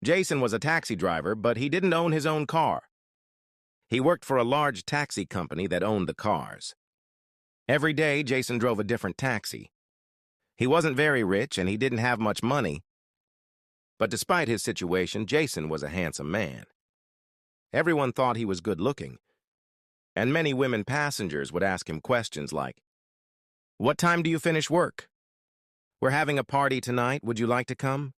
Jason was a taxi driver, but he didn't own his own car. He worked for a large taxi company that owned the cars. Every day, Jason drove a different taxi. He wasn't very rich and he didn't have much money. But despite his situation, Jason was a handsome man. Everyone thought he was good-looking, and many women passengers would ask him questions like, "What time do you finish work? We're having a party tonight. Would you like to come?"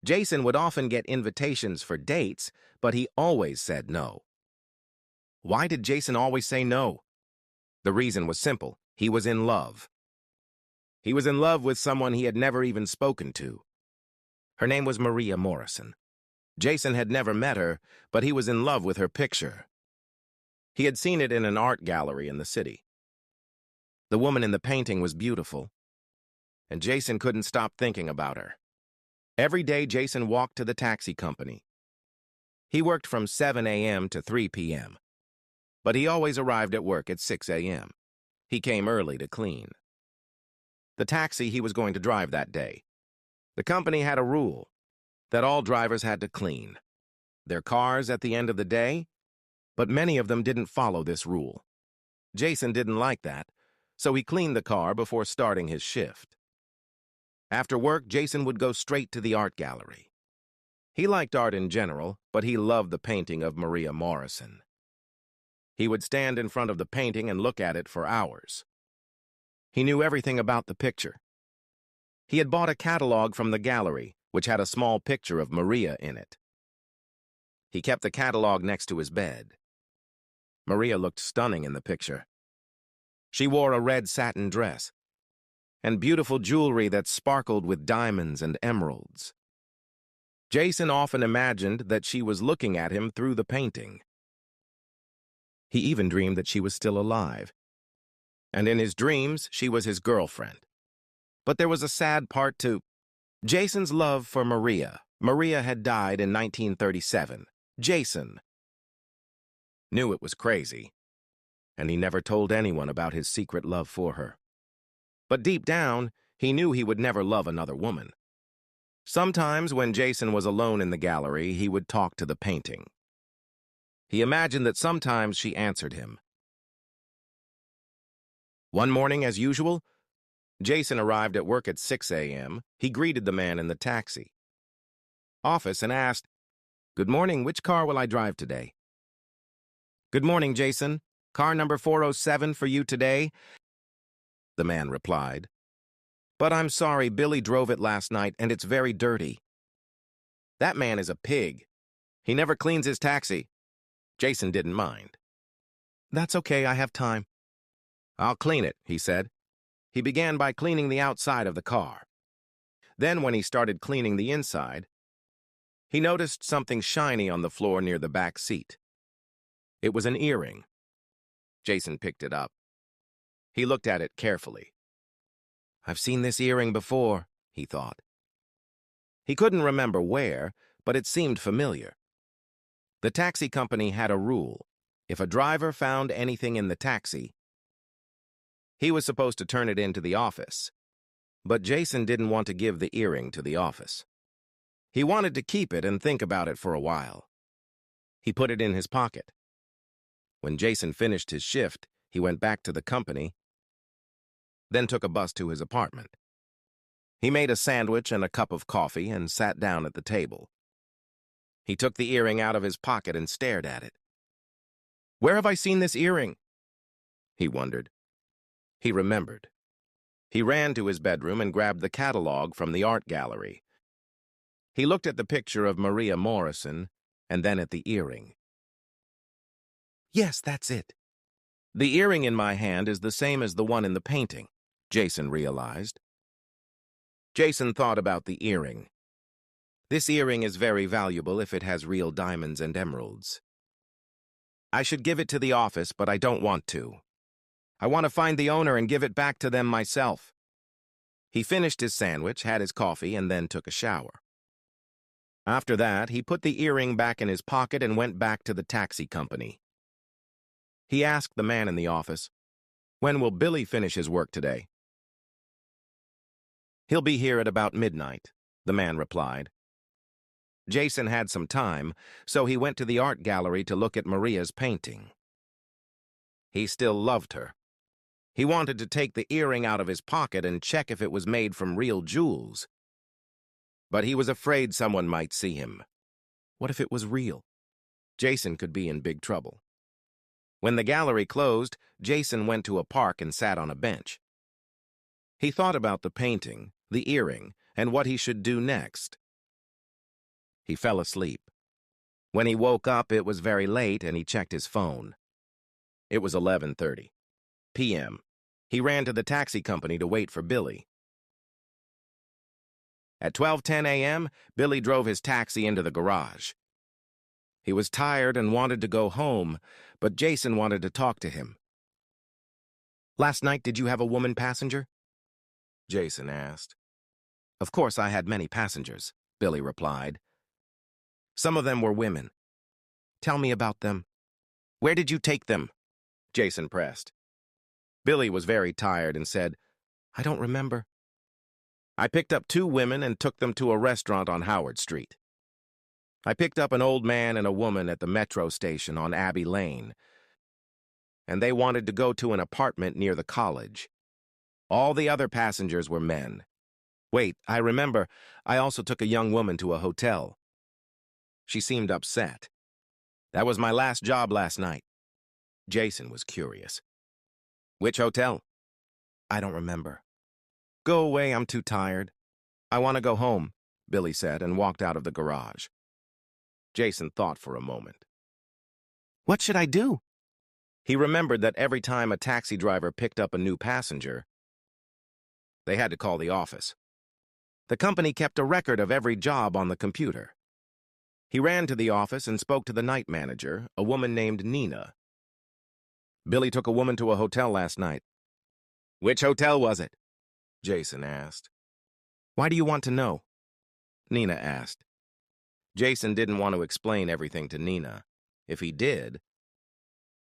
Jason would often get invitations for dates, but he always said no. Why did Jason always say no? The reason was simple. He was in love. He was in love with someone he had never even spoken to. Her name was Maria Morrison. Jason had never met her, but he was in love with her picture. He had seen it in an art gallery in the city. The woman in the painting was beautiful, and Jason couldn't stop thinking about her. Every day, Jason walked to the taxi company. He worked from 7 a.m. to 3 p.m., but he always arrived at work at 6 a.m. He came early to clean the taxi he was going to drive that day. The company had a rule that all drivers had to clean their cars at the end of the day, but many of them didn't follow this rule. Jason didn't like that, so he cleaned the car before starting his shift. After work, Jason would go straight to the art gallery. He liked art in general, but he loved the painting of Maria Morrison. He would stand in front of the painting and look at it for hours. He knew everything about the picture. He had bought a catalog from the gallery, which had a small picture of Maria in it. He kept the catalog next to his bed. Maria looked stunning in the picture. She wore a red satin dress and beautiful jewelry that sparkled with diamonds and emeralds. Jason often imagined that she was looking at him through the painting. He even dreamed that she was still alive, and in his dreams, she was his girlfriend. But there was a sad part to Jason's love for Maria. Maria had died in 1937. Jason knew it was crazy, and he never told anyone about his secret love for her. But deep down, he knew he would never love another woman. Sometimes when Jason was alone in the gallery, he would talk to the painting. He imagined that sometimes she answered him. One morning, as usual, Jason arrived at work at 6 a.m. He greeted the man in the taxi office and asked, "Good morning, which car will I drive today?" "Good morning, Jason. Car number 407 for you today," the man replied. "But I'm sorry, Billy drove it last night and it's very dirty." "That man is a pig. He never cleans his taxi." Jason didn't mind. "That's okay, I have time." "I'll clean it," he said. He began by cleaning the outside of the car. Then, when he started cleaning the inside, he noticed something shiny on the floor near the back seat. It was an earring. Jason picked it up. He looked at it carefully. "I've seen this earring before," he thought. He couldn't remember where, but it seemed familiar. The taxi company had a rule. If a driver found anything in the taxi, he was supposed to turn it into the office. But Jason didn't want to give the earring to the office. He wanted to keep it and think about it for a while. He put it in his pocket. When Jason finished his shift, he went back to the company, then took a bus to his apartment. He made a sandwich and a cup of coffee and sat down at the table. He took the earring out of his pocket and stared at it. "Where have I seen this earring?" he wondered. He remembered. He ran to his bedroom and grabbed the catalog from the art gallery. He looked at the picture of Maria Morrison and then at the earring. "Yes, that's it. The earring in my hand is the same as the one in the painting," Jason realized. Jason thought about the earring. "This earring is very valuable if it has real diamonds and emeralds. I should give it to the office, but I don't want to. I want to find the owner and give it back to them myself." He finished his sandwich, had his coffee, and then took a shower. After that, he put the earring back in his pocket and went back to the taxi company. He asked the man in the office, "When will Billy finish his work today?" "He'll be here at about midnight," the man replied. Jason had some time, so he went to the art gallery to look at Maria's painting. He still loved her. He wanted to take the earring out of his pocket and check if it was made from real jewels. But he was afraid someone might see him. What if it was real? Jason could be in big trouble. When the gallery closed, Jason went to a park and sat on a bench. He thought about the painting, the earring, and what he should do next. He fell asleep. When he woke up, it was very late, and he checked his phone. It was 11:30 p.m. He ran to the taxi company to wait for Billy. At 12:10 a.m., Billy drove his taxi into the garage. He was tired and wanted to go home, but Jason wanted to talk to him. "Last night, did you have a woman passenger?" Jason asked. "Of course, I had many passengers," Billy replied. "Some of them were women. Tell me about them." "Where did you take them?" Jason pressed. Billy was very tired and said, "I don't remember. I picked up 2 women and took them to a restaurant on Howard Street. I picked up an old man and a woman at the metro station on Abbey Lane, and they wanted to go to an apartment near the college. All the other passengers were men. Wait, I remember, I also took a young woman to a hotel. She seemed upset. That was my last job last night." Jason was curious. "Which hotel?" "I don't remember." "Go away, I'm too tired. I want to go home," Billy said and walked out of the garage. Jason thought for a moment. "What should I do?" He remembered that every time a taxi driver picked up a new passenger, they had to call the office. The company kept a record of every job on the computer. He ran to the office and spoke to the night manager, a woman named Nina. "Billy took a woman to a hotel last night." "Which hotel was it?" Jason asked. "Why do you want to know?" Nina asked. Jason didn't want to explain everything to Nina. If he did,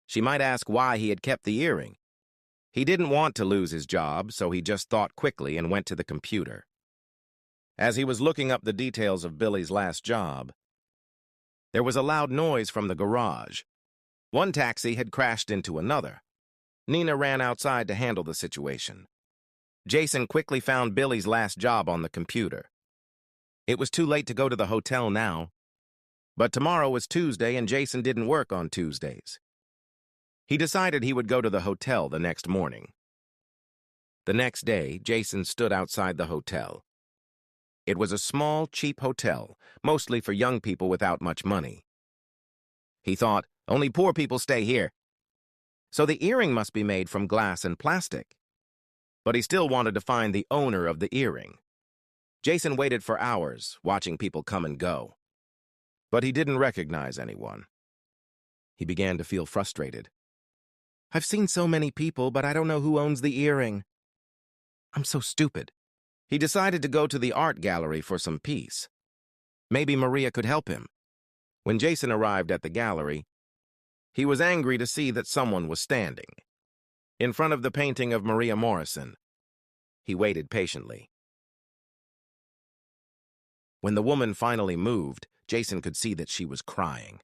she might ask why he had kept the earring. He didn't want to lose his job, so he just thought quickly and went to the computer. As he was looking up the details of Billy's last job, there was a loud noise from the garage. One taxi had crashed into another. Nina ran outside to handle the situation. Jason quickly found Billy's last job on the computer. It was too late to go to the hotel now. But tomorrow was Tuesday, and Jason didn't work on Tuesdays. He decided he would go to the hotel the next morning. The next day, Jason stood outside the hotel. It was a small, cheap hotel, mostly for young people without much money. He thought, only poor people stay here. So the earring must be made from glass and plastic. But he still wanted to find the owner of the earring. Jason waited for hours, watching people come and go. But he didn't recognize anyone. He began to feel frustrated. "I've seen so many people, but I don't know who owns the earring. I'm so stupid." He decided to go to the art gallery for some peace. Maybe Maria could help him. When Jason arrived at the gallery, he was angry to see that someone was standing in front of the painting of Maria Morrison. He waited patiently. When the woman finally moved, Jason could see that she was crying.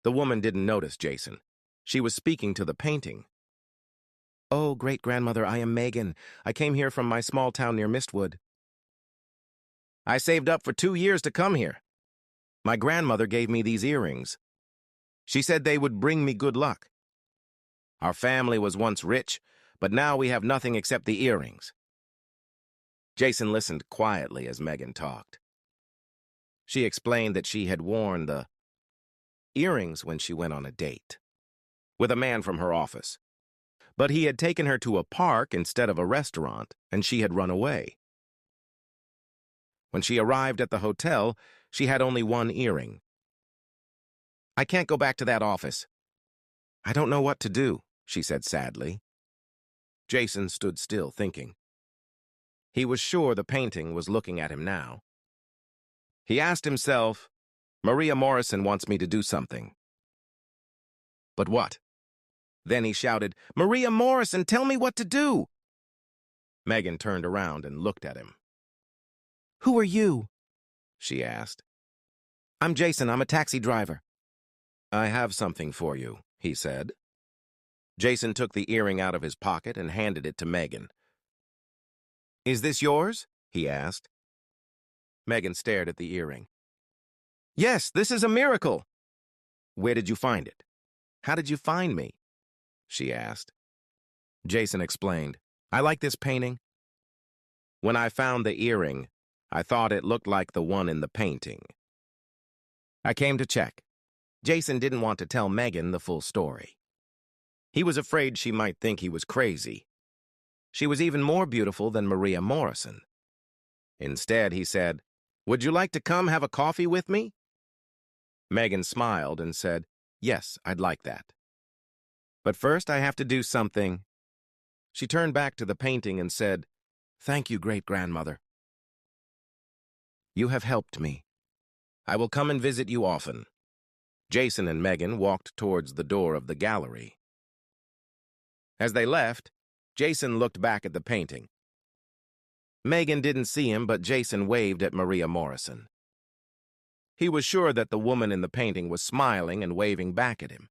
The woman didn't notice Jason. She was speaking to the painting. "Oh, great-grandmother, I am Megan. I came here from my small town near Mistwood. I saved up for 2 years to come here. My grandmother gave me these earrings. She said they would bring me good luck. Our family was once rich, but now we have nothing except the earrings." Jason listened quietly as Megan talked. She explained that she had worn the earrings when she went on a date with a man from her office. But he had taken her to a park instead of a restaurant, and she had run away. When she arrived at the hotel, she had only one earring. "I can't go back to that office. I don't know what to do," she said sadly. Jason stood still, thinking. He was sure the painting was looking at him now. He asked himself, "Maria Morrison wants me to do something. But what?" Then he shouted, "Maria Morrison, tell me what to do!" Megan turned around and looked at him. "Who are you?" she asked. I'm Jason. I'm a taxi driver. I have something for you, he said. Jason took the earring out of his pocket and handed it to Megan. Is this yours? He asked. Megan stared at the earring. Yes, this is a miracle. Where did you find it? How did you find me? She asked. Jason explained. I like this painting. When I found the earring, I thought it looked like the one in the painting. I came to check. Jason didn't want to tell Megan the full story. He was afraid she might think he was crazy. She was even more beautiful than Maria Morrison. Instead, he said, Would you like to come have a coffee with me? Megan smiled and said, Yes, I'd like that. But first I have to do something. She turned back to the painting and said, Thank you, great-grandmother. You have helped me. I will come and visit you often. Jason and Megan walked towards the door of the gallery. As they left, Jason looked back at the painting. Megan didn't see him, but Jason waved at Maria Morrison. He was sure that the woman in the painting was smiling and waving back at him.